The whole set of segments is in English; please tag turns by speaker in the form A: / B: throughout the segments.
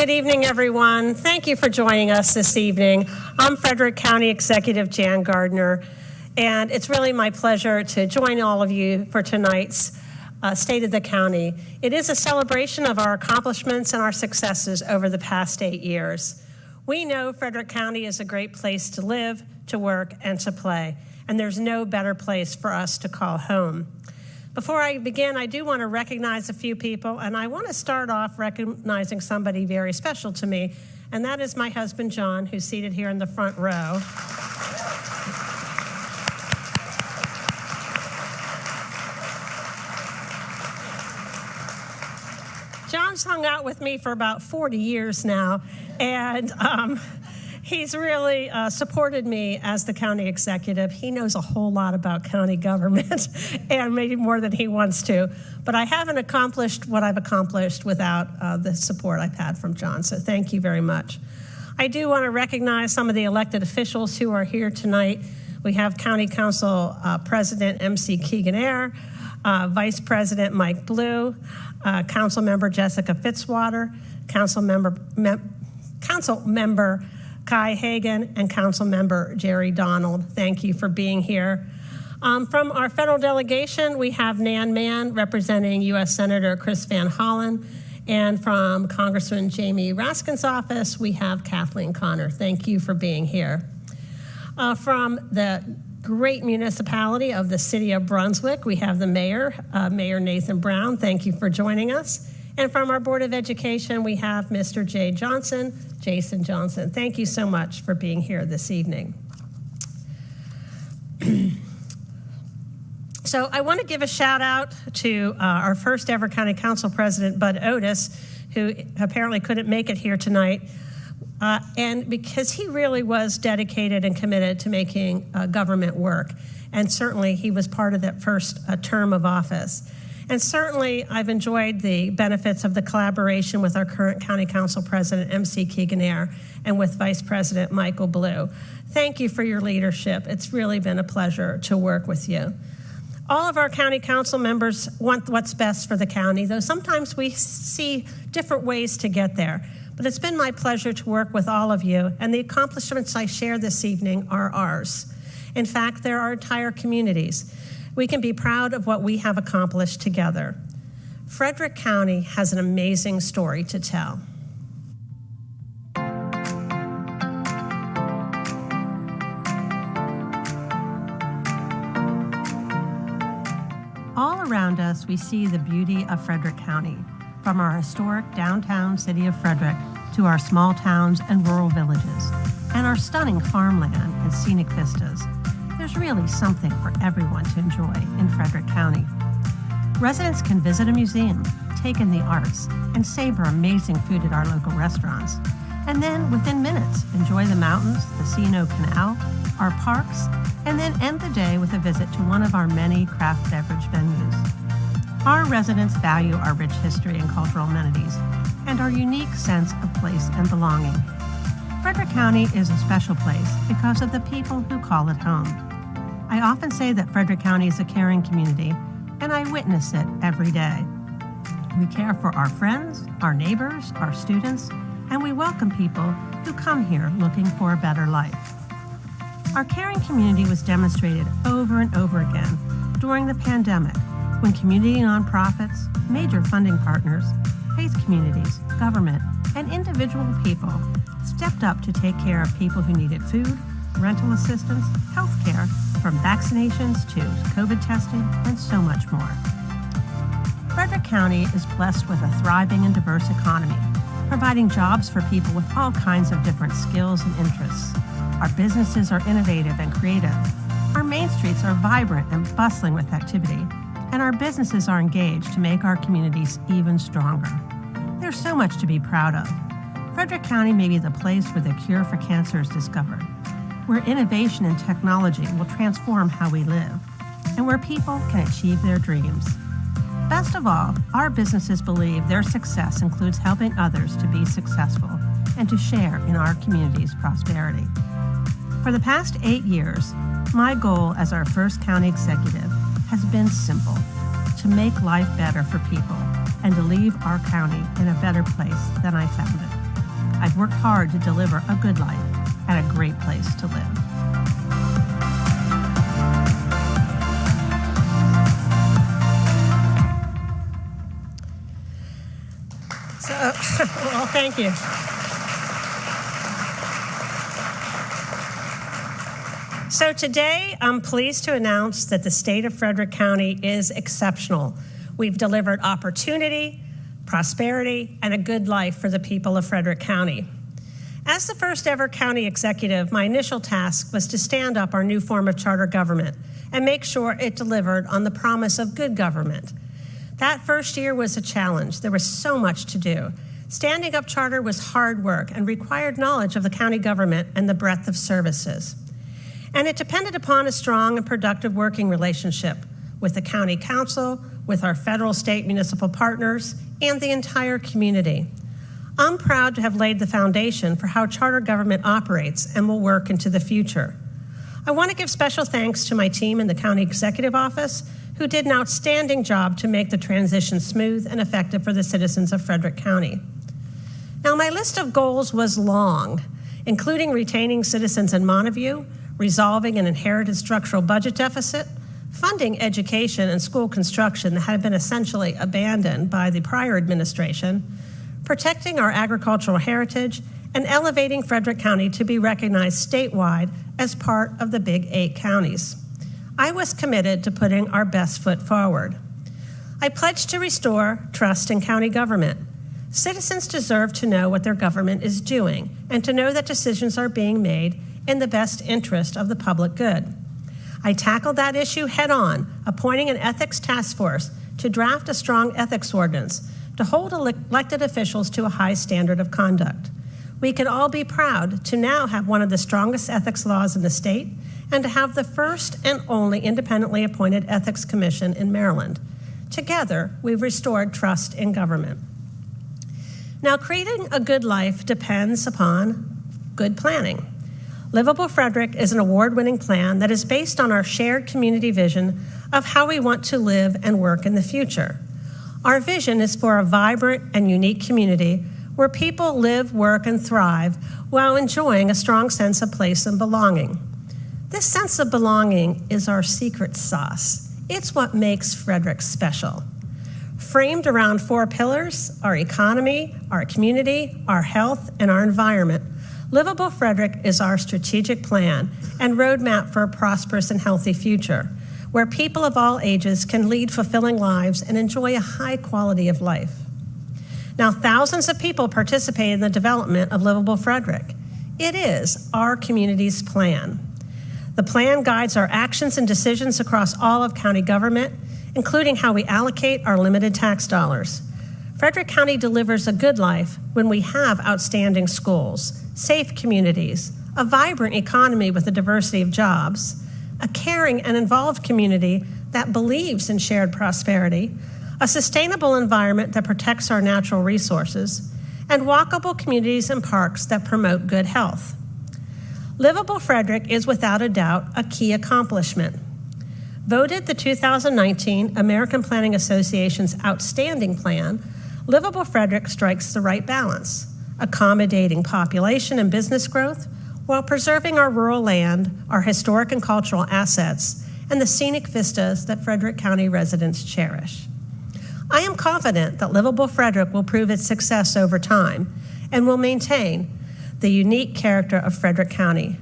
A: Good evening, everyone. Thank you for joining us this evening. I'm Frederick County Executive Jan Gardner, and it's really my pleasure to join all of you for tonight's State of the County. It is a celebration of our accomplishments and our successes over the past 8 years. We know Frederick County is a great place to live, to work, and to play, and there's no better place for us to call home. Before I begin, I do want to recognize a few people, and I want to start off recognizing somebody very special to me, and that is my husband, John, who's seated here in the front row. John's hung out with me for about 40 years now, and he's really supported me as the county executive. He knows a whole lot about county government, and maybe more than he wants to. But I haven't accomplished what I've accomplished without the support I've had from John, so thank you very much. I do want to recognize some of the elected officials who are here tonight. We have County Council President MC Keegan-Air, Vice President Mike Blue, Council Member Jessica Fitzwater, Council Member Kai Hagan, and Council Member Jerry Donald. Thank you for being here. From our federal delegation, we have Nan Mann representing U.S. Senator Chris Van Hollen, and from Congressman Jamie Raskin's office, we have Kathleen Connor. Thank you for being here. From the great municipality of the city of Brunswick, we have the mayor, Mayor Nathan Brown. Thank you for joining us. And from our Board of Education, we have Mr. Jason Johnson. Thank you so much for being here this evening. So I want to give a shout out to our first ever County Council President, Bud Otis, who apparently couldn't make it here tonight. And because he really was dedicated and committed to making government work. And certainly he was part of that first term of office. And certainly I've enjoyed the benefits of the collaboration with our current County Council President, MC Keegan-Air, and with Vice President Michael Blue. Thank you for your leadership. It's really been a pleasure to work with you. All of our county council members want what's best for the county, though sometimes we see different ways to get there. But it's been my pleasure to work with all of you, and the accomplishments I share this evening are ours. In fact, they're our entire communities. We can be proud of what we have accomplished together. Frederick County has an amazing story to tell. All around us, we see the beauty of Frederick County, from our historic downtown city of Frederick to our small towns and rural villages, and our stunning farmland and scenic vistas. There's really something for everyone to enjoy in Frederick County. Residents can visit a museum, take in the arts, and savor amazing food at our local restaurants. And then, within minutes, enjoy the mountains, the C&O Canal, our parks, and then end the day with a visit to one of our many craft beverage venues. Our residents value our rich history and cultural amenities and our unique sense of place and belonging. Frederick County is a special place because of the people who call it home. I often say that Frederick County is a caring community, and I witness it every day. We care for our friends, our neighbors, our students, and we welcome people who come here looking for a better life. Our caring community was demonstrated over and over again during the pandemic, when community nonprofits, major funding partners, faith communities, government, and individual people stepped up to take care of people who needed food, rental assistance, health care, from vaccinations to COVID testing, and so much more. Frederick County is blessed with a thriving and diverse economy, providing jobs for people with all kinds of different skills and interests. Our businesses are innovative and creative. Our main streets are vibrant and bustling with activity, and our businesses are engaged to make our communities even stronger. There's so much to be proud of. Frederick County may be the place where the cure for cancer is discovered, where innovation and technology will transform how we live, and where people can achieve their dreams. Best of all, our businesses believe their success includes helping others to be successful and to share in our community's prosperity. For the past 8 years, my goal as our first county executive has been simple: to make life better for people and to leave our county in a better place than I found it. I've worked hard to deliver a good life and a great place to live. Well, thank you. So today, I'm pleased to announce that the state of Frederick County is exceptional. We've delivered opportunity, prosperity, and a good life for the people of Frederick County. As the first ever county executive, my initial task was to stand up our new form of charter government and make sure it delivered on the promise of good government. That first year was a challenge. There was so much to do. Standing up charter was hard work and required knowledge of the county government and the breadth of services. And it depended upon a strong and productive working relationship with the county council, with our federal, state, municipal partners, and the entire community. I'm proud to have laid the foundation for how charter government operates and will work into the future. I want to give special thanks to my team in the county executive office, who did an outstanding job to make the transition smooth and effective for the citizens of Frederick County. Now, my list of goals was long, including retaining citizens in Montague, resolving an inherited structural budget deficit, funding education and school construction that had been essentially abandoned by the prior administration, protecting our agricultural heritage, and elevating Frederick County to be recognized statewide as part of the Big 8 counties. I was committed to putting our best foot forward. I pledged to restore trust in county government. Citizens deserve to know what their government is doing and to know that decisions are being made in the best interest of the public good. I tackled that issue head on, appointing an ethics task force to draft a strong ethics ordinance to hold elected officials to a high standard of conduct. We can all be proud to now have one of the strongest ethics laws in the state and to have the first and only independently appointed ethics commission in Maryland. Together, we've restored trust in government. Now, creating a good life depends upon good planning. Livable Frederick is an award-winning plan that is based on our shared community vision of how we want to live and work in the future. Our vision is for a vibrant and unique community where people live, work, and thrive while enjoying a strong sense of place and belonging. This sense of belonging is our secret sauce. It's what makes Frederick special. Framed around 4 pillars, our economy, our community, our health, and our environment, Livable Frederick is our strategic plan and roadmap for a prosperous and healthy future, where people of all ages can lead fulfilling lives and enjoy a high quality of life. Now, thousands of people participate in the development of Livable Frederick. It is our community's plan. The plan guides our actions and decisions across all of county government, including how we allocate our limited tax dollars. Frederick County delivers a good life when we have outstanding schools, safe communities, a vibrant economy with a diversity of jobs, a caring and involved community that believes in shared prosperity, a sustainable environment that protects our natural resources, and walkable communities and parks that promote good health. Livable Frederick is without a doubt a key accomplishment. Voted the 2019 American Planning Association's Outstanding Plan, Livable Frederick strikes the right balance, accommodating population and business growth while preserving our rural land, our historic and cultural assets, and the scenic vistas that Frederick County residents cherish. I am confident that Livable Frederick will prove its success over time and will maintain the unique character of Frederick County,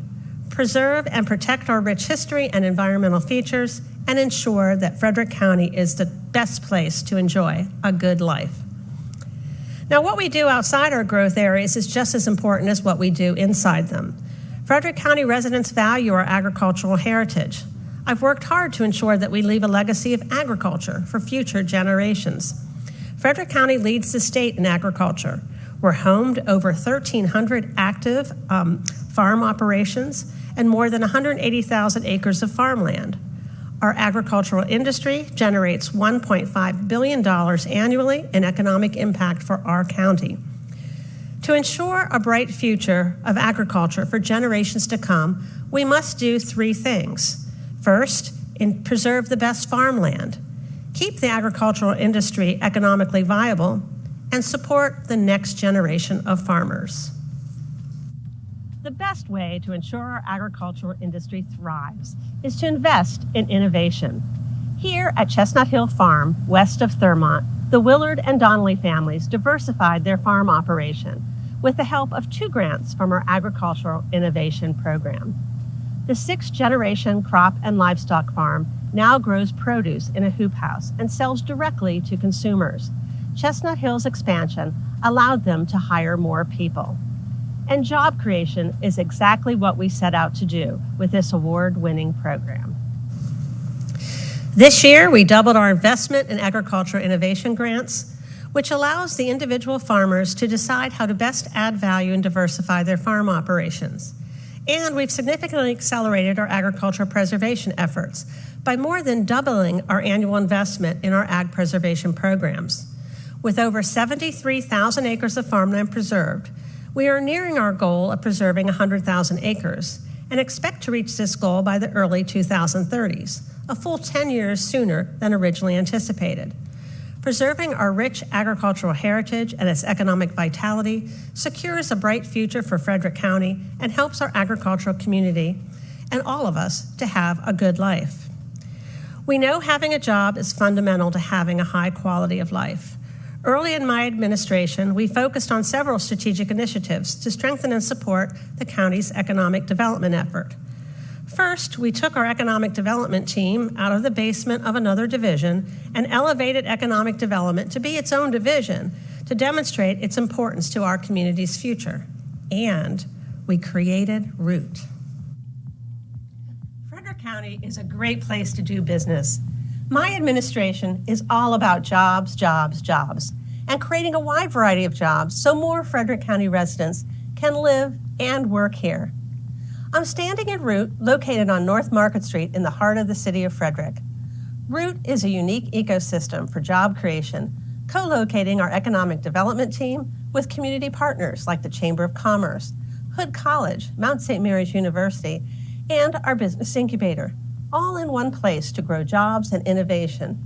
A: preserve and protect our rich history and environmental features, and ensure that Frederick County is the best place to enjoy a good life. Now, what we do outside our growth areas is just as important as what we do inside them. Frederick County residents value our agricultural heritage. I've worked hard to ensure that we leave a legacy of agriculture for future generations. Frederick County leads the state in agriculture. We're home to over 1,300 active farm operations and more than 180,000 acres of farmland. Our agricultural industry generates $1.5 billion annually in economic impact for our county. To ensure a bright future of agriculture for generations to come, we must do 3 things. First, preserve the best farmland, keep the agricultural industry economically viable, and support the next generation of farmers. The best way to ensure our agricultural industry thrives is to invest in innovation. Here at Chestnut Hill Farm, west of Thurmont, the Willard and Donnelly families diversified their farm operation with the help of 2 grants from our Agricultural Innovation Program. The 6th-generation crop and livestock farm now grows produce in a hoop house and sells directly to consumers. Chestnut Hill's expansion allowed them to hire more people. And job creation is exactly what we set out to do with this award-winning program. This year, we doubled our investment in agricultural innovation grants, which allows the individual farmers to decide how to best add value and diversify their farm operations. And we've significantly accelerated our agricultural preservation efforts by more than doubling our annual investment in our ag preservation programs. With over 73,000 acres of farmland preserved, we are nearing our goal of preserving 100,000 acres and expect to reach this goal by the early 2030s, a full 10 years sooner than originally anticipated. Preserving our rich agricultural heritage and its economic vitality secures a bright future for Frederick County and helps our agricultural community and all of us to have a good life. We know having a job is fundamental to having a high quality of life. Early in my administration, we focused on several strategic initiatives to strengthen and support the county's economic development effort. First, we took our economic development team out of the basement of another division and elevated economic development to be its own division to demonstrate its importance to our community's future. And we created Root. Frederick County is a great place to do business. My administration is all about jobs, jobs, jobs, and creating a wide variety of jobs so more Frederick County residents can live and work here. I'm standing at Root, located on North Market Street in the heart of the city of Frederick. Root is a unique ecosystem for job creation, co-locating our economic development team with community partners like the Chamber of Commerce, Hood College, Mount St. Mary's University, and our business incubator, all in one place to grow jobs and innovation.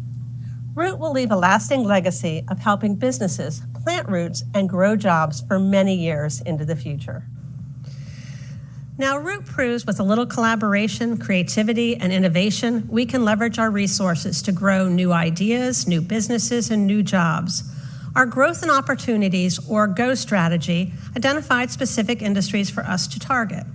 A: Root will leave a lasting legacy of helping businesses plant roots and grow jobs for many years into the future. Now, Root proves with a little collaboration, creativity, and innovation, we can leverage our resources to grow new ideas, new businesses, and new jobs. Our growth and opportunities, or GO strategy, identified specific industries for us to target.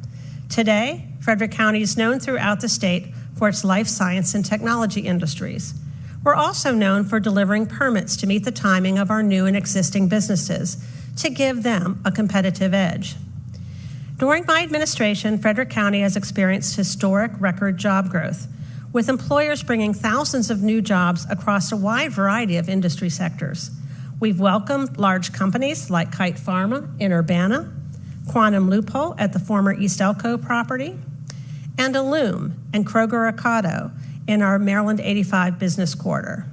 A: Today, Frederick County is known throughout the state for its life science and technology industries. We're also known for delivering permits to meet the timing of our new and existing businesses to give them a competitive edge. During my administration, Frederick County has experienced historic record job growth, with employers bringing thousands of new jobs across a wide variety of industry sectors. We've welcomed large companies like Kite Pharma in Urbana, Quantum Loophole at the former East Elko property, and Illume and Kroger Ocado in our Maryland 85 business quarter.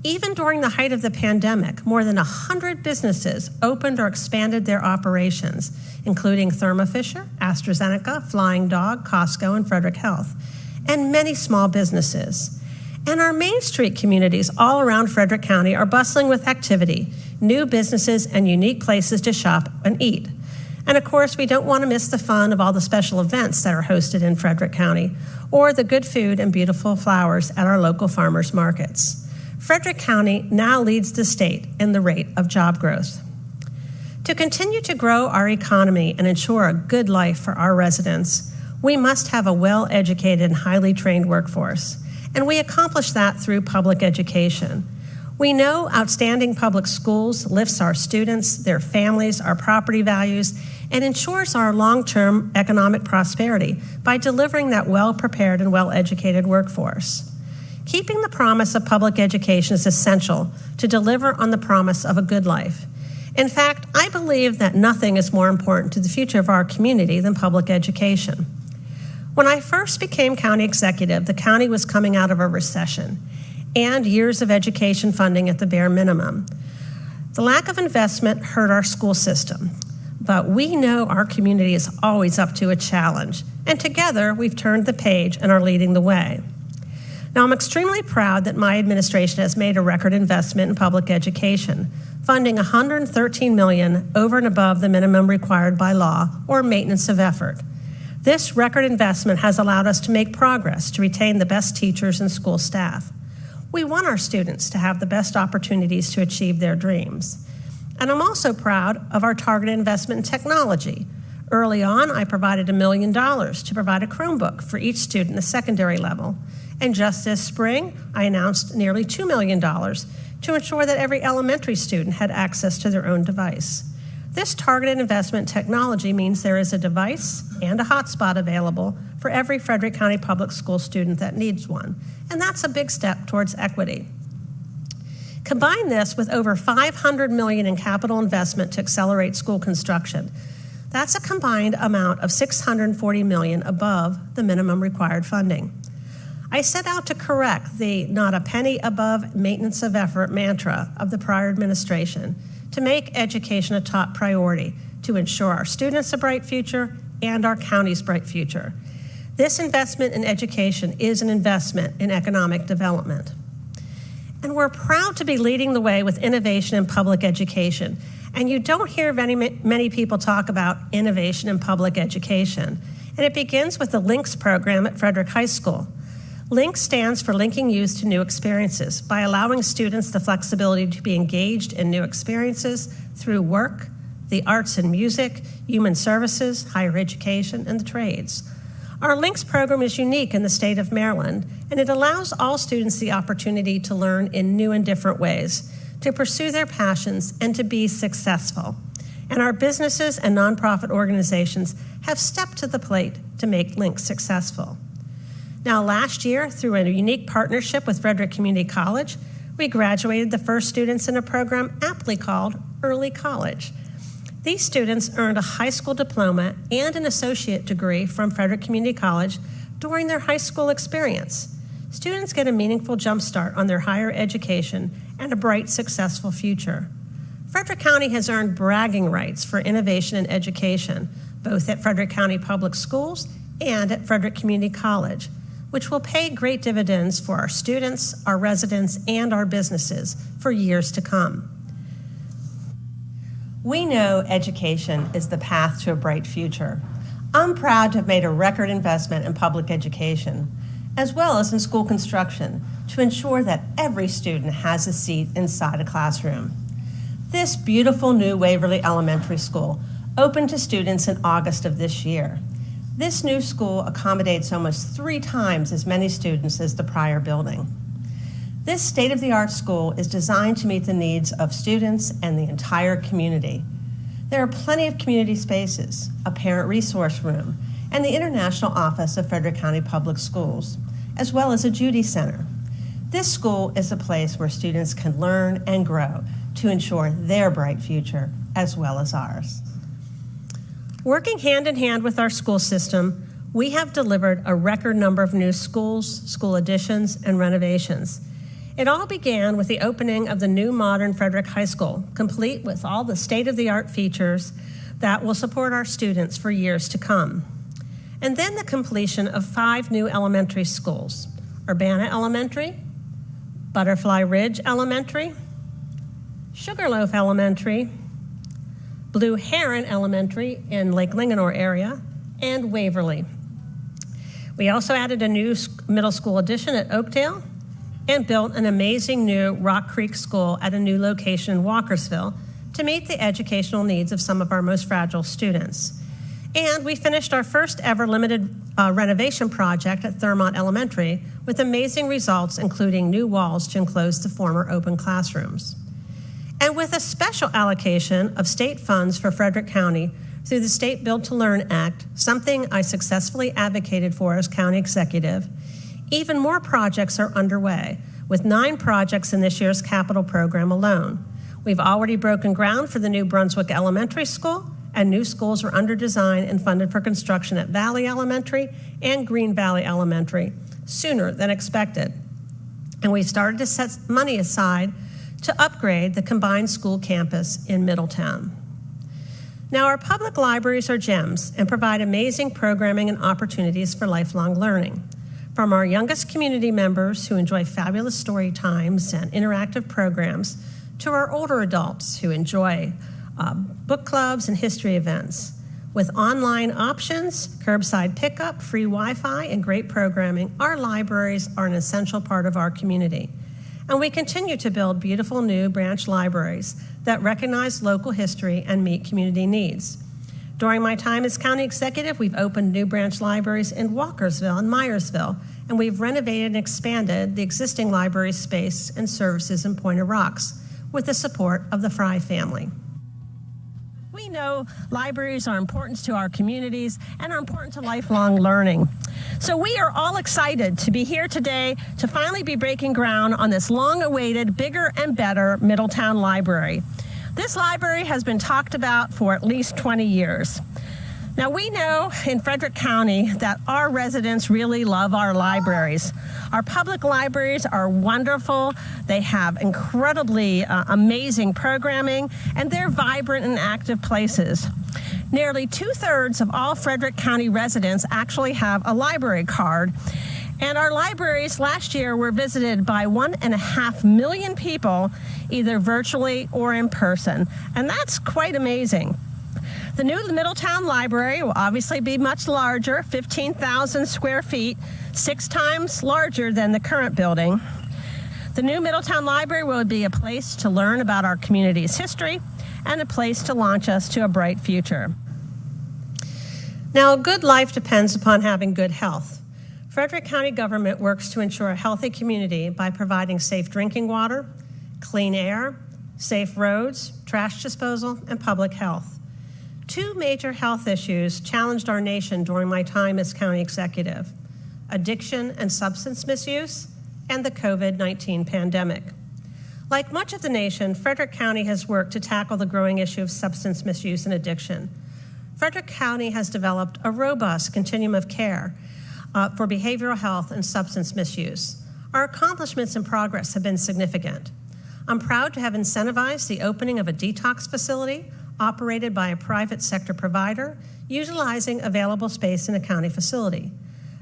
A: Even during the height of the pandemic, more than 100 businesses opened or expanded their operations, including Thermo Fisher, AstraZeneca, Flying Dog, Costco, and Frederick Health, and many small businesses. And our Main Street communities all around Frederick County are bustling with activity, new businesses, and unique places to shop and eat. And of course, we don't want to miss the fun of all the special events that are hosted in Frederick County, or the good food and beautiful flowers at our local farmers markets. Frederick County now leads the state in the rate of job growth. To continue to grow our economy and ensure a good life for our residents, we must have a well-educated and highly trained workforce, and we accomplish that through public education. We know outstanding public schools lifts our students, their families, our property values, and ensures our long-term economic prosperity by delivering that well-prepared and well-educated workforce. Keeping the promise of public education is essential to deliver on the promise of a good life. In fact, I believe that nothing is more important to the future of our community than public education. When I first became county executive, the county was coming out of a recession and years of education funding at the bare minimum. The lack of investment hurt our school system, but we know our community is always up to a challenge, and together we've turned the page and are leading the way. Now, I'm extremely proud that my administration has made a record investment in public education, funding $113 million over and above the minimum required by law or maintenance of effort. This record investment has allowed us to make progress to retain the best teachers and school staff. We want our students to have the best opportunities to achieve their dreams. And I'm also proud of our targeted investment in technology. Early on, I provided $1 million to provide a Chromebook for each student at the secondary level. And just this spring, I announced nearly $2 million to ensure that every elementary student had access to their own device. This targeted investment in technology means there is a device and a hotspot available for every Frederick County Public School student that needs one. And that's a big step towards equity. Combine this with over $500 million in capital investment to accelerate school construction. That's a combined amount of $640 million above the minimum required funding. I set out to correct the not a penny above maintenance of effort mantra of the prior administration to make education a top priority to ensure our students a bright future and our county's bright future. This investment in education is an investment in economic development. And we're proud to be leading the way with innovation in public education. And you don't hear many people talk about innovation in public education. And it begins with the Lynx Program at Frederick High School. Lynx stands for Linking Youth to New Experiences by allowing students the flexibility to be engaged in new experiences through work, the arts and music, human services, higher education, and the trades. Our Lynx program is unique in the state of Maryland, and it allows all students the opportunity to learn in new and different ways, to pursue their passions, and to be successful. And our businesses and nonprofit organizations have stepped to the plate to make Lynx successful. Now, last year, through a unique partnership with Frederick Community College, we graduated the first students in a program aptly called Early College. These students earned a high school diploma and an associate degree from Frederick Community College during their high school experience. Students get a meaningful jump start on their higher education and a bright, successful future. Frederick County has earned bragging rights for innovation in education, both at Frederick County Public Schools and at Frederick Community College, which will pay great dividends for our students, our residents, and our businesses for years to come. We know education is the path to a bright future. I'm proud to have made a record investment in public education, as well as in school construction, to ensure that every student has a seat inside a classroom. This beautiful new Waverly Elementary School opened to students in August of this year. This new school accommodates almost 3 times as many students as the prior building. This state-of-the-art school is designed to meet the needs of students and the entire community. There are plenty of community spaces, a parent resource room, and the International Office of Frederick County Public Schools, as well as a Judy Center. This school is a place where students can learn and grow to ensure their bright future, as well as ours. Working hand in hand with our school system, we have delivered a record number of new schools, school additions, and renovations. It all began with the opening of the new modern Frederick High School, complete with all the state-of-the-art features that will support our students for years to come. And then the completion of 5 new elementary schools: Urbana Elementary, Butterfly Ridge Elementary, Sugarloaf Elementary, Blue Heron Elementary in Lake Linganore area, and Waverly. We also added a new middle school addition at Oakdale and built an amazing new Rock Creek School at a new location in Walkersville to meet the educational needs of some of our most fragile students. And we finished our first ever limited renovation project at Thurmont Elementary with amazing results, including new walls to enclose the former open classrooms. And with a special allocation of state funds for Frederick County through the State Build to Learn Act, something I successfully advocated for as county executive, even more projects are underway, with 9 projects in this year's capital program alone. We've already broken ground for the new Brunswick Elementary School, and new schools are under design and funded for construction at Valley Elementary and Green Valley Elementary sooner than expected. And we've started to set money aside to upgrade the combined school campus in Middletown. Now, our public libraries are gems and provide amazing programming and opportunities for lifelong learning. From our youngest community members who enjoy fabulous story times and interactive programs, to our older adults who enjoy book clubs and history events. With online options, curbside pickup, free Wi-Fi, and great programming, our libraries are an essential part of our community. And we continue to build beautiful new branch libraries that recognize local history and meet community needs. During my time as county executive, we've opened new branch libraries in Walkersville and Myersville, and we've renovated and expanded the existing library space and services in Pointer Rocks with the support of the Fry family. We know libraries are important to our communities and are important to lifelong learning. So we are all excited to be here today to finally be breaking ground on this long-awaited, bigger and better Middletown Library. This library has been talked about for at least 20 years. Now, we know in Frederick County that our residents really love our libraries. Our public libraries are wonderful. They have incredibly amazing programming, and they're vibrant and active places. Nearly 2/3 of all Frederick County residents actually have a library card. And our libraries last year were visited by 1.5 million people, either virtually or in person. And that's quite amazing. The new Middletown Library will obviously be much larger, 15,000 square feet, 6 times larger than the current building. The new Middletown Library will be a place to learn about our community's history and a place to launch us to a bright future. Now, a good life depends upon having good health. Frederick County government works to ensure a healthy community by providing safe drinking water, clean air, safe roads, trash disposal, and public health. 2 major health issues challenged our nation during my time as county executive: addiction and substance misuse, and the COVID-19 pandemic. Like much of the nation, Frederick County has worked to tackle the growing issue of substance misuse and addiction. Frederick County has developed a robust continuum of care for behavioral health and substance misuse. Our accomplishments and progress have been significant. I'm proud to have incentivized the opening of a detox facility operated by a private sector provider, utilizing available space in a county facility.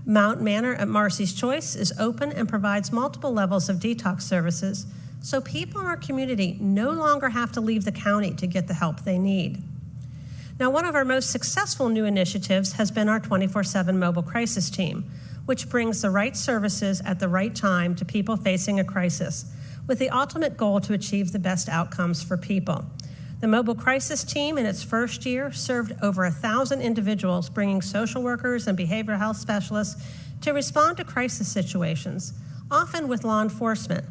A: Mount Manor at Marcy's Choice is open and provides multiple levels of detox services, so people in our community no longer have to leave the county to get the help they need. Now, one of our most successful new initiatives has been our 24/7 mobile crisis team, which brings the right services at the right time to people facing a crisis, with the ultimate goal to achieve the best outcomes for people. The mobile crisis team in its first year served over 1,000 individuals, bringing social workers and behavioral health specialists to respond to crisis situations, often with law enforcement.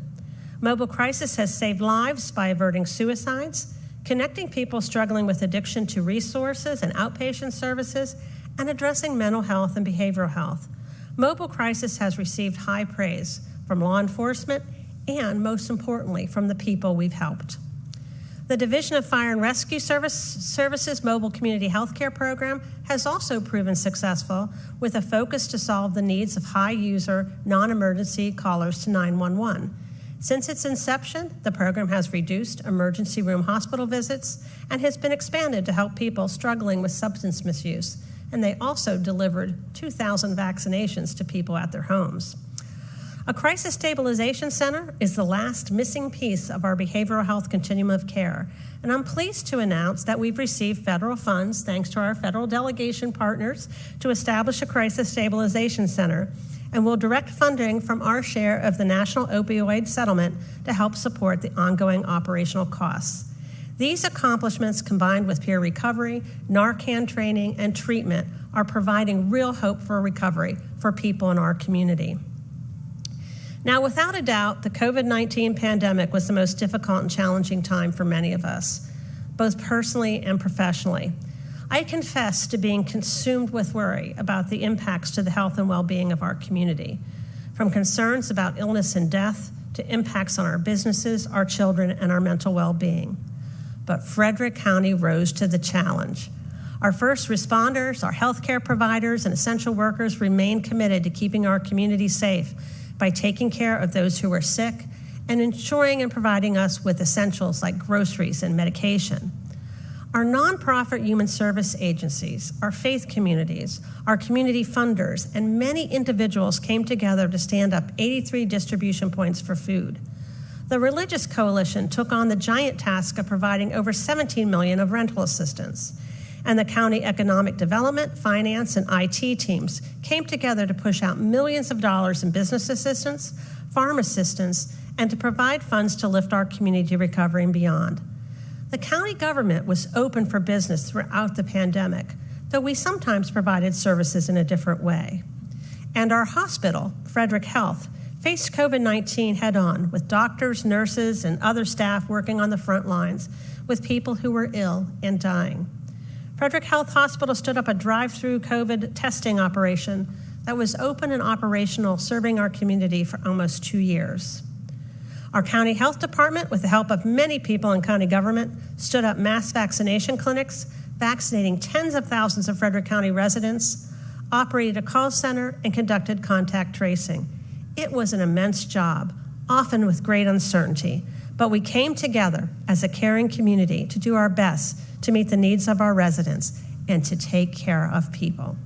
A: Mobile crisis has saved lives by averting suicides, connecting people struggling with addiction to resources and outpatient services, and addressing mental health and behavioral health. Mobile crisis has received high praise from law enforcement and, most importantly, from the people we've helped. The Division of Fire and Rescue Services Mobile Community Healthcare Program has also proven successful, with a focus to solve the needs of high-user, non-emergency callers to 911. Since its inception, the program has reduced emergency room hospital visits and has been expanded to help people struggling with substance misuse, and they also delivered 2,000 vaccinations to people at their homes. A crisis stabilization center is the last missing piece of our behavioral health continuum of care, and I'm pleased to announce that we've received federal funds, thanks to our federal delegation partners, to establish a crisis stabilization center, and will direct funding from our share of the national opioid settlement to help support the ongoing operational costs. These accomplishments, combined with peer recovery, Narcan training, and treatment, are providing real hope for recovery for people in our community. Now, without a doubt, the COVID-19 pandemic was the most difficult and challenging time for many of us, both personally and professionally. I confess to being consumed with worry about the impacts to the health and well-being of our community, from concerns about illness and death to impacts on our businesses, our children, and our mental well-being. But Frederick County rose to the challenge. Our first responders, our healthcare providers, and essential workers remain committed to keeping our community safe by taking care of those who are sick and ensuring and providing us with essentials like groceries and medication. Our nonprofit human service agencies, our faith communities, our community funders, and many individuals came together to stand up 83 distribution points for food. The Religious Coalition took on the giant task of providing over $17 million of rental assistance. And the county economic development, finance, and IT teams came together to push out millions of dollars in business assistance, farm assistance, and to provide funds to lift our community recovery and beyond. The county government was open for business throughout the pandemic, though we sometimes provided services in a different way. And our hospital, Frederick Health, faced COVID-19 head-on with doctors, nurses, and other staff working on the front lines with people who were ill and dying. Frederick Health Hospital stood up a drive-through COVID testing operation that was open and operational, serving our community for almost 2 years. Our county health department, with the help of many people in county government, stood up mass vaccination clinics, vaccinating tens of thousands of Frederick County residents, operated a call center, and conducted contact tracing. It was an immense job, often with great uncertainty, but we came together as a caring community to do our best to meet the needs of our residents and to take care of people.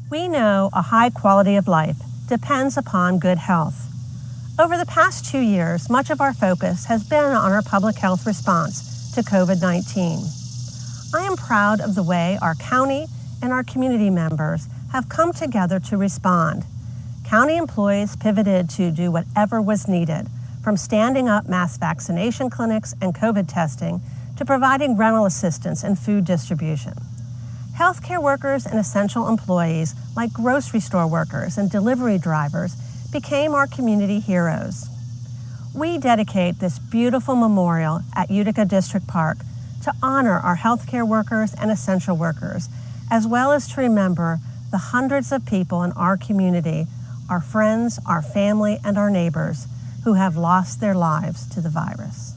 A: We know a high quality of life depends upon good health. Over the past 2 years, much of our focus has been on our public health response to COVID-19. I am proud of the way our county and our community members have come together to respond. County employees pivoted to do whatever was needed, from standing up mass vaccination clinics and COVID testing to providing rental assistance and food distribution. Healthcare workers and essential employees like grocery store workers and delivery drivers became our community heroes. We dedicate this beautiful memorial at Utica District Park to honor our healthcare workers and essential workers, as well as to remember the hundreds of people in our community, our friends, our family, and our neighbors who have lost their lives to the virus.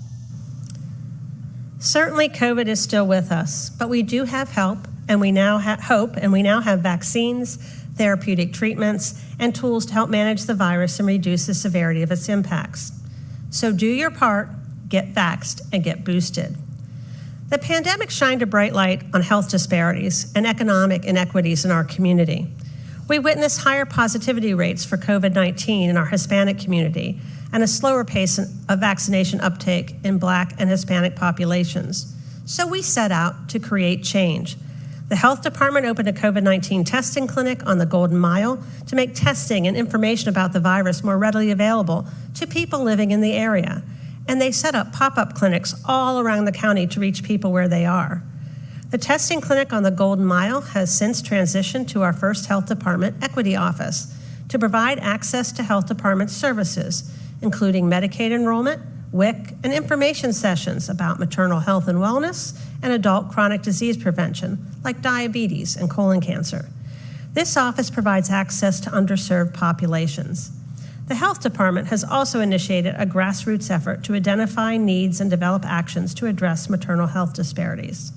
A: Certainly, COVID is still with us, but we do have help, and we now have hope, and we now have vaccines, therapeutic treatments, and tools to help manage the virus and reduce the severity of its impacts. So do your part, get vaxxed, and get boosted. The pandemic shined a bright light on health disparities and economic inequities in our community. We witnessed higher positivity rates for COVID-19 in our Hispanic community and a slower pace of vaccination uptake in Black and Hispanic populations. So we set out to create change. The health department opened a COVID-19 testing clinic on the Golden Mile to make testing and information about the virus more readily available to people living in the area. And they set up pop-up clinics all around the county to reach people where they are. The testing clinic on the Golden Mile has since transitioned to our first health department equity office to provide access to health department services, including Medicaid enrollment, WIC, and information sessions about maternal health and wellness and adult chronic disease prevention, like diabetes and colon cancer. This office provides access to underserved populations. The health department has also initiated a grassroots effort to identify needs and develop actions to address maternal health disparities.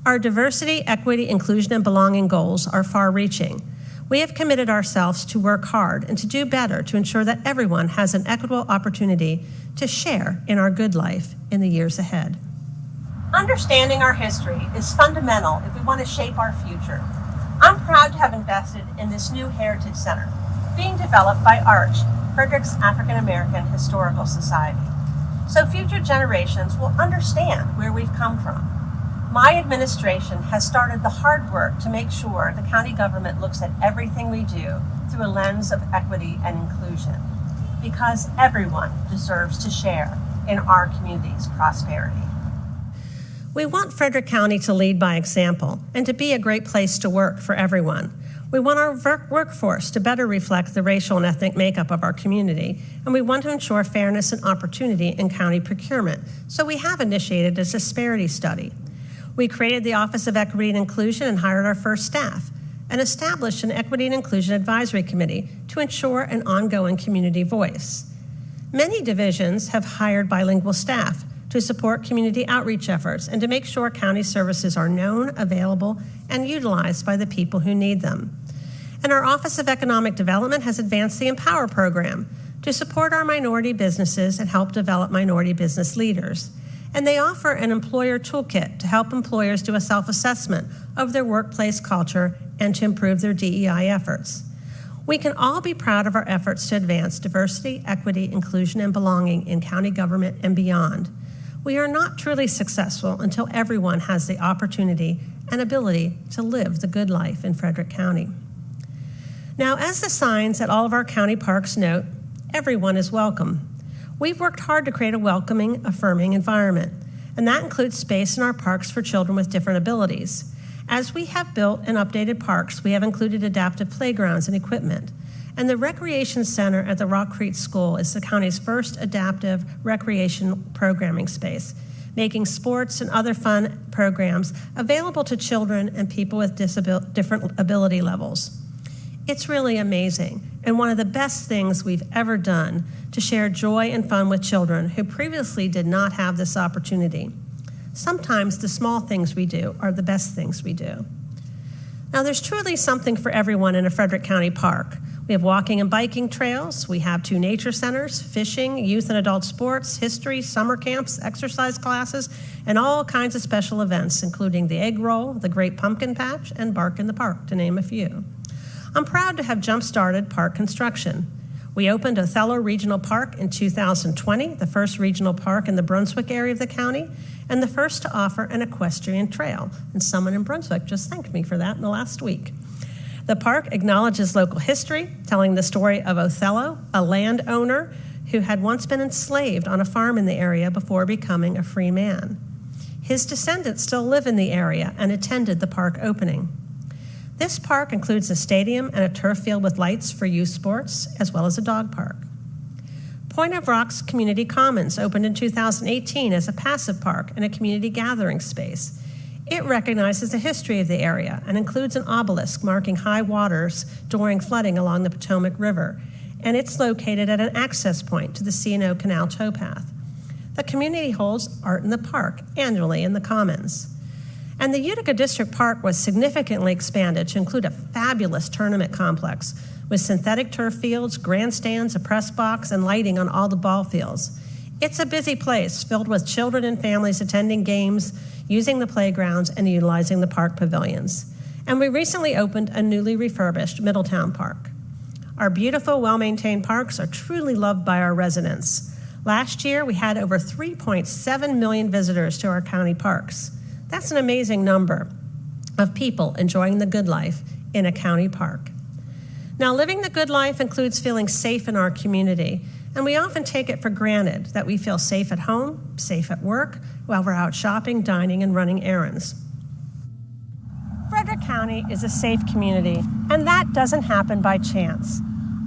A: Our diversity, equity, inclusion, and belonging goals are far-reaching. We have committed ourselves to work hard and to do better to ensure that everyone has an equitable opportunity to share in our good life in the years ahead. Understanding our history is fundamental if we want to shape our future. I'm proud to have invested in this new Heritage Center, being developed by ARCH, Frederick's African American Historical Society, so future generations will understand where we've come from. My administration has started the hard work to make sure the county government looks at everything we do through a lens of equity and inclusion, because everyone deserves to share in our community's prosperity. We want Frederick County to lead by example and to be a great place to work for everyone. We want our workforce to better reflect the racial and ethnic makeup of our community, and we want to ensure fairness and opportunity in county procurement, so we have initiated a disparity study. We created the Office of Equity and Inclusion and hired our first staff, and established an Equity and Inclusion Advisory Committee to ensure an ongoing community voice. Many divisions have hired bilingual staff to support community outreach efforts and to make sure county services are known, available, and utilized by the people who need them. And our Office of Economic Development has advanced the Empower program to support our minority businesses and help develop minority business leaders. And they offer an employer toolkit to help employers do a self-assessment of their workplace culture and to improve their DEI efforts. We can all be proud of our efforts to advance diversity, equity, inclusion, and belonging in county government and beyond. We are not truly successful until everyone has the opportunity and ability to live the good life in Frederick County. Now, as the signs at all of our county parks note, everyone is welcome. We've worked hard to create a welcoming, affirming environment, and that includes space in our parks for children with different abilities. As we have built and updated parks, we have included adaptive playgrounds and equipment. And the Recreation Center at the Rock Creek School is the county's first adaptive recreation programming space, making sports and other fun programs available to children and people with different ability levels. It's really amazing, and one of the best things we've ever done to share joy and fun with children who previously did not have this opportunity. Sometimes the small things we do are the best things we do. Now, there's truly something for everyone in a Frederick County park. We have walking and biking trails, we have 2 nature centers, fishing, youth and adult sports, history, summer camps, exercise classes, and all kinds of special events, including the egg roll, the Great Pumpkin Patch, and Bark in the Park, to name a few. I'm proud to have jump-started park construction. We opened Othello Regional Park in 2020, the first regional park in the Brunswick area of the county, and the first to offer an equestrian trail. And someone in Brunswick just thanked me for that in the last week. The park acknowledges local history, telling the story of Othello, a landowner who had once been enslaved on a farm in the area before becoming a free man. His descendants still live in the area and attended the park opening. This park includes a stadium and a turf field with lights for youth sports, as well as a dog park. Point of Rocks Community Commons opened in 2018 as a passive park and a community gathering space. It recognizes the history of the area and includes an obelisk marking high waters during flooding along the Potomac River, and it's located at an access point to the C&O Canal towpath. The community holds Art in the Park annually in the Commons. And the Utica District Park was significantly expanded to include a fabulous tournament complex with synthetic turf fields, grandstands, a press box, and lighting on all the ball fields. It's a busy place filled with children and families attending games, using the playgrounds, and utilizing the park pavilions. And we recently opened a newly refurbished Middletown Park. Our beautiful, well-maintained parks are truly loved by our residents. Last year, we had over 3.7 million visitors to our county parks. That's an amazing number of people enjoying the good life in a county park. Now, living the good life includes feeling safe in our community, and we often take it for granted that we feel safe at home, safe at work, while we're out shopping, dining, and running errands. Frederick County is a safe community, and that doesn't happen by chance.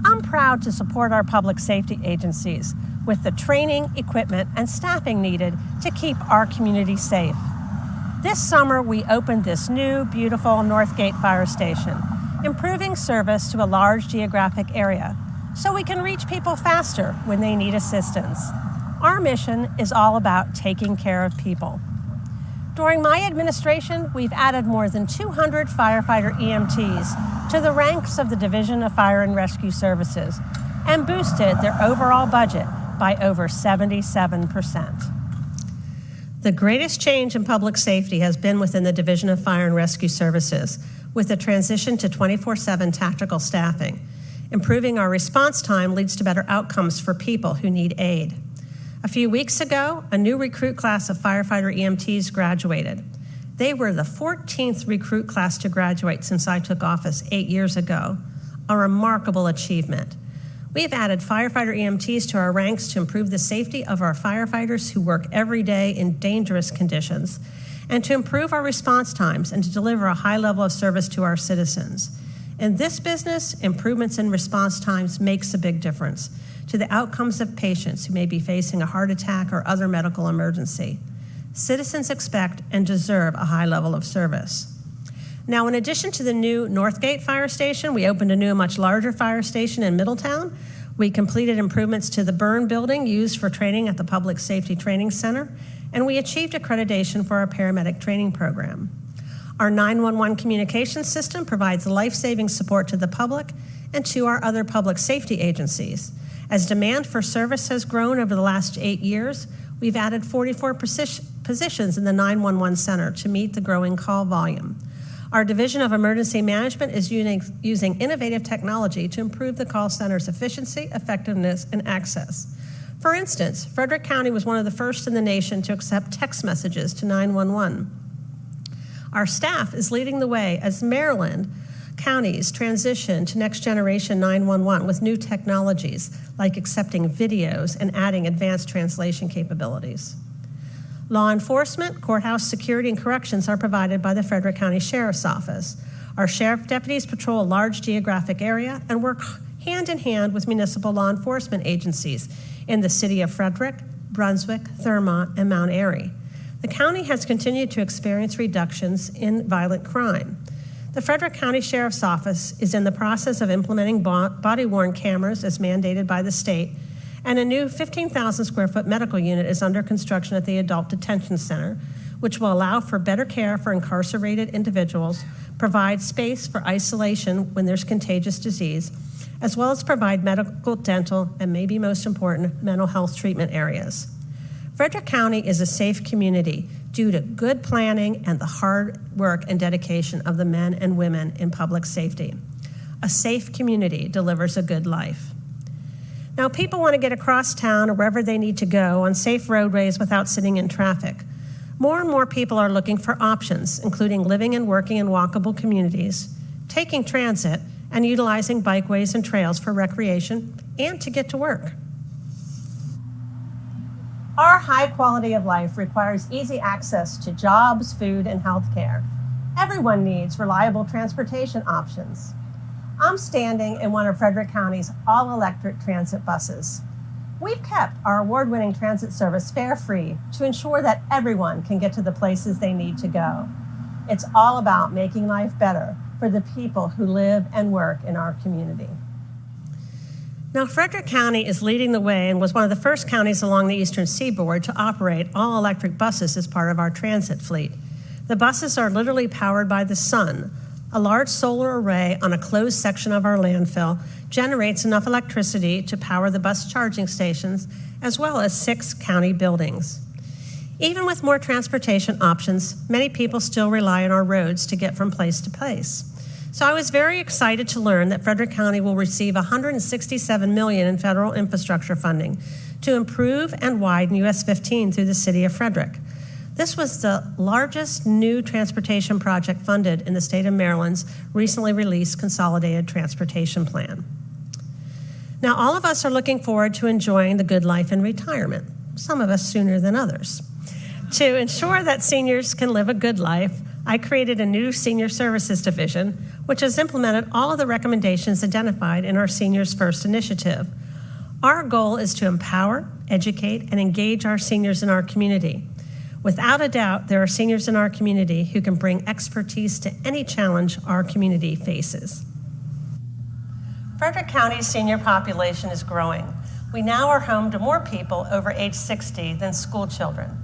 A: I'm proud to support our public safety agencies with the training, equipment, and staffing needed to keep our community safe. This summer, we opened this new, beautiful Northgate Fire Station, improving service to a large geographic area so we can reach people faster when they need assistance. Our mission is all about taking care of people. During my administration, we've added more than 200 firefighter EMTs to the ranks of the Division of Fire and Rescue Services and boosted their overall budget by over 77%. The greatest change in public safety has been within the Division of Fire and Rescue Services, with the transition to 24/7 tactical staffing. Improving our response time leads to better outcomes for people who need aid. A few weeks ago, a new recruit class of firefighter EMTs graduated. They were the 14th recruit class to graduate since I took office 8 years ago, a remarkable achievement. We have added firefighter EMTs to our ranks to improve the safety of our firefighters who work every day in dangerous conditions, and to improve our response times and to deliver a high level of service to our citizens. In this business, improvements in response times makes a big difference to the outcomes of patients who may be facing a heart attack or other medical emergency. Citizens expect and deserve a high level of service. Now, in addition to the new Northgate Fire Station, we opened a new, much larger fire station in Middletown. We completed improvements to the burn building used for training at the Public Safety Training Center, and we achieved accreditation for our paramedic training program. Our 911 communication system provides life-saving support to the public and to our other public safety agencies. As demand for service has grown over the last 8 years, We've added 44 positions in the 911 center to meet the growing call volume. Our Division of Emergency Management is using innovative technology to improve the call center's efficiency, effectiveness, and access. For instance, Frederick County was one of the first in the nation to accept text messages to 911. Our staff is leading the way as Maryland counties transition to next generation 911 with new technologies like accepting videos and adding advanced translation capabilities. Law enforcement, courthouse security, and corrections are provided by the Frederick County Sheriff's Office. Our sheriff deputies patrol a large geographic area and work hand in hand with municipal law enforcement agencies in the city of Frederick, Brunswick, Thurmont, and Mount Airy. The county has continued to experience reductions in violent crime. The Frederick County Sheriff's Office is in the process of implementing body-worn cameras as mandated by the state, and a new 15,000 square foot medical unit is under construction at the Adult Detention Center, which will allow for better care for incarcerated individuals, provide space for isolation when there's contagious disease, as well as provide medical, dental, and maybe most important, mental health treatment areas. Frederick County is a safe community due to good planning and the hard work and dedication of the men and women in public safety. A safe community delivers a good life. Now, people want to get across town or wherever they need to go on safe roadways without sitting in traffic. More and more people are looking for options, including living and working in walkable communities, taking transit, and utilizing bikeways and trails for recreation and to get to work. Our high quality of life requires easy access to jobs, food, and health care. Everyone needs reliable transportation options. I'm standing in one of Frederick County's all-electric transit buses. We've kept our award-winning transit service fare-free to ensure that everyone can get to the places they need to go. It's all about making life better for the people who live and work in our community. Now, Frederick County is leading the way and was one of the first counties along the eastern seaboard to operate all-electric buses as part of our transit fleet. The buses are literally powered by the sun. A large solar array on a closed section of our landfill generates enough electricity to power the bus charging stations, as well as 6 county buildings. Even with more transportation options, many people still rely on our roads to get from place to place. So I was very excited to learn that Frederick County will receive $167 million in federal infrastructure funding to improve and widen US 15 through the city of Frederick. This was the largest new transportation project funded in the state of Maryland's recently released Consolidated Transportation Plan. Now, all of us are looking forward to enjoying the good life in retirement, some of us sooner than others. To ensure that seniors can live a good life, I created a new Senior Services Division, which has implemented all of the recommendations identified in our Seniors First initiative. Our goal is to empower, educate, and engage our seniors in our community. Without a doubt, there are seniors in our community who can bring expertise to any challenge our community faces. Frederick County's senior population is growing. We now are home to more people over age 60 than school children.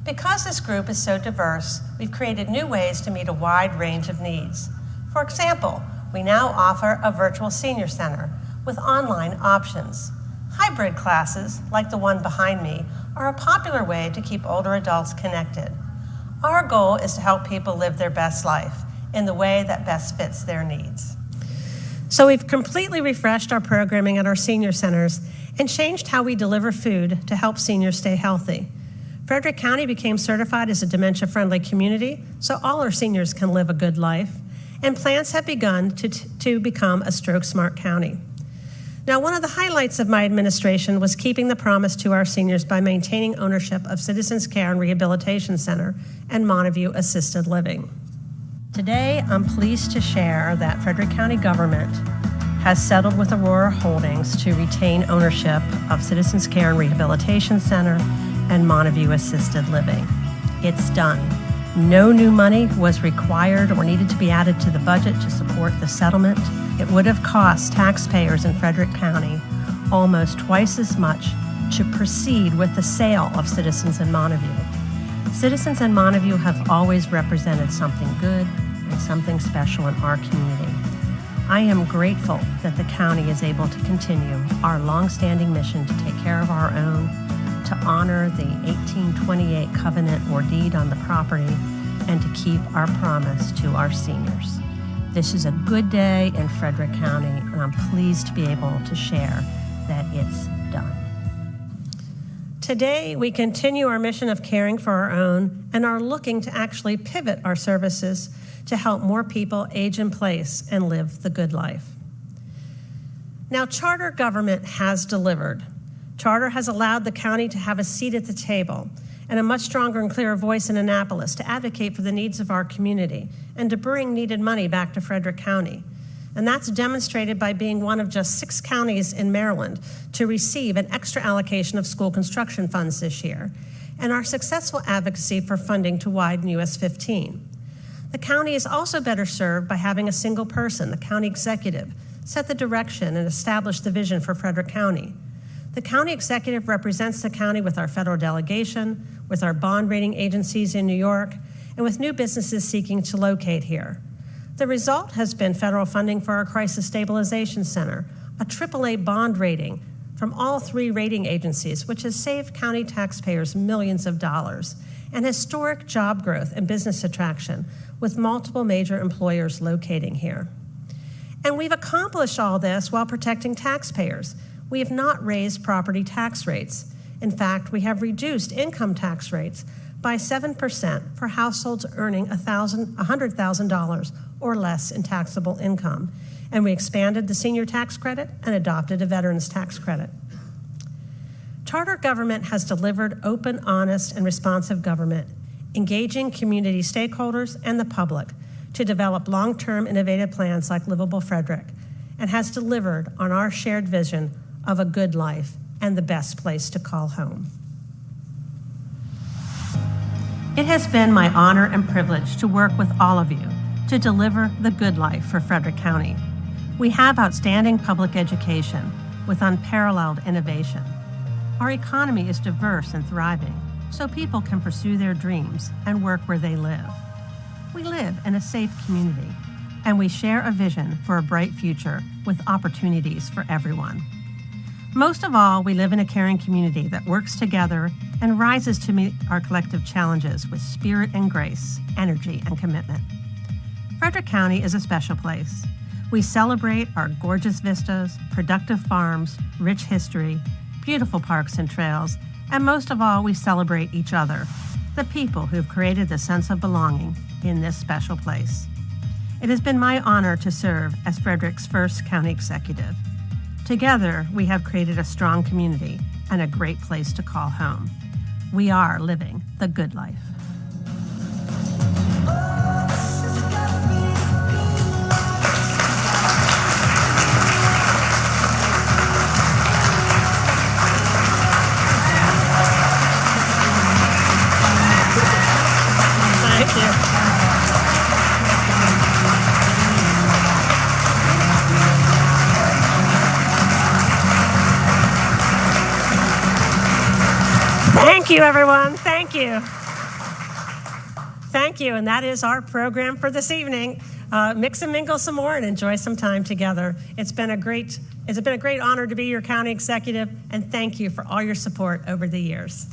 A: Because this group is so diverse, we've created new ways to meet a wide range of needs. For example, we now offer a virtual senior center with online options. Hybrid classes, like the one behind me, are a popular way to keep older adults connected. Our goal is to help people live their best life in the way that best fits their needs. So we've completely refreshed our programming at our senior centers and changed how we deliver food to help seniors stay healthy. Frederick County became certified as a dementia-friendly community, so all our seniors can live a good life, and plans have begun to become a stroke-smart county. Now, one of the highlights of my administration was keeping the promise to our seniors by maintaining ownership of Citizens Care and Rehabilitation Center and Montague Assisted Living. Today, I'm pleased to share that Frederick County government has settled with Aurora Holdings to retain ownership of Citizens Care and Rehabilitation Center and Montague Assisted Living. It's done. No new money was required or needed to be added to the budget to support the settlement. It would have cost taxpayers in Frederick County almost twice as much to proceed with the sale of Citizens and Montague. Citizens and Montague have always represented something good and something special in our community. I am grateful that the county is able to continue our longstanding mission to take care of our own to honor the 1828 covenant or deed on the property, and to keep our promise to our seniors. This is a good day in Frederick County, and I'm pleased to be able to share that it's done. Today, we continue our mission of caring for our own and are looking to actually pivot our services to help more people age in place and live the good life. Now, charter government has delivered. Charter has allowed the county to have a seat at the table and a much stronger and clearer voice in Annapolis to advocate for the needs of our community and to bring needed money back to Frederick County. And that's demonstrated by being one of just 6 counties in Maryland to receive an extra allocation of school construction funds this year, and our successful advocacy for funding to widen US 15. The county is also better served by having a single person, the county executive, set the direction and establish the vision for Frederick County. The county executive represents the county with our federal delegation, with our bond rating agencies in New York, and with new businesses seeking to locate here. The result has been federal funding for our Crisis Stabilization Center, a AAA bond rating from all 3 rating agencies, which has saved county taxpayers millions of dollars, and historic job growth and business attraction, with multiple major employers locating here. And we've accomplished all this while protecting taxpayers. We have not raised property tax rates. In fact, we have reduced income tax rates by 7% for households earning $100,000 or less in taxable income. And we expanded the senior tax credit and adopted a veterans tax credit. Charter government has delivered open, honest, and responsive government, engaging community stakeholders and the public to develop long-term innovative plans like Livable Frederick, and has delivered on our shared vision of a good life and the best place to call home. It has been my honor and privilege to work with all of you to deliver the good life for Frederick County. We have outstanding public education with unparalleled innovation. Our economy is diverse and thriving, so people can pursue their dreams and work where they live. We live in a safe community, and we share a vision for a bright future with opportunities for everyone. Most of all, we live in a caring community that works together and rises to meet our collective challenges with spirit and grace, energy and commitment. Frederick County is a special place. We celebrate our gorgeous vistas, productive farms, rich history, beautiful parks and trails, and most of all, we celebrate each other, the people who've created the sense of belonging in this special place. It has been my honor to serve as Frederick's first county executive. Together, we have created a strong community and a great place to call home. We are living the good life. Thank you. Thank you, everyone. Thank you. Thank you. And that is our program for this evening. Mix and mingle some more and enjoy some time together. It's been a great honor to be your county executive, and thank you for all your support over the years.